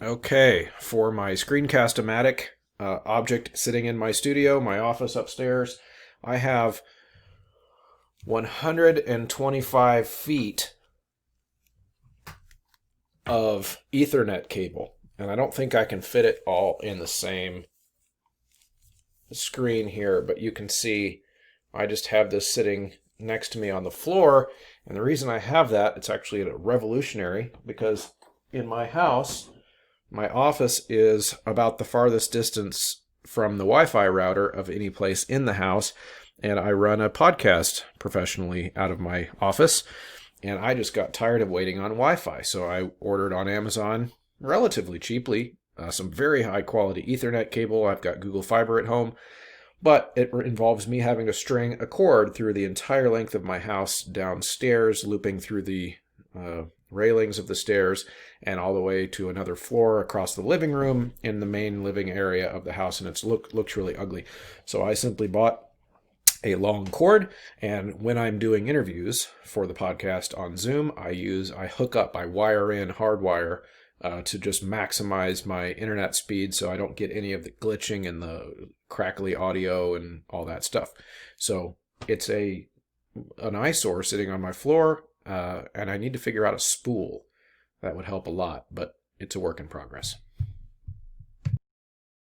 Okay, for my screencast-o-matic object sitting in my studio, my office upstairs, I have 125 feet of Ethernet cable. And I don't think I can fit it all in the same screen here, but you can see I just have this sitting next to me on the floor. And the reason I have that, it's actually revolutionary, because in my house, my office is about the farthest distance from the Wi-Fi router of any place in the house, and I run a podcast professionally out of my office, and I just got tired of waiting on Wi-Fi, so I ordered on Amazon relatively cheaply some very high quality Ethernet cable. I've got Google Fiber at home, but it involves me having to string a cord through the entire length of my house downstairs, looping through the railings of the stairs and all the way to another floor across the living room in the main living area of the house, and it looks really ugly. So I simply bought a long cord, and when I'm doing interviews for the podcast on Zoom, I wire in hardwire to just maximize my internet speed so I don't get any of the glitching and the crackly audio and all that stuff. So it's an eyesore sitting on my floor, and I need to figure out a spool that would help a lot, but it's a work in progress.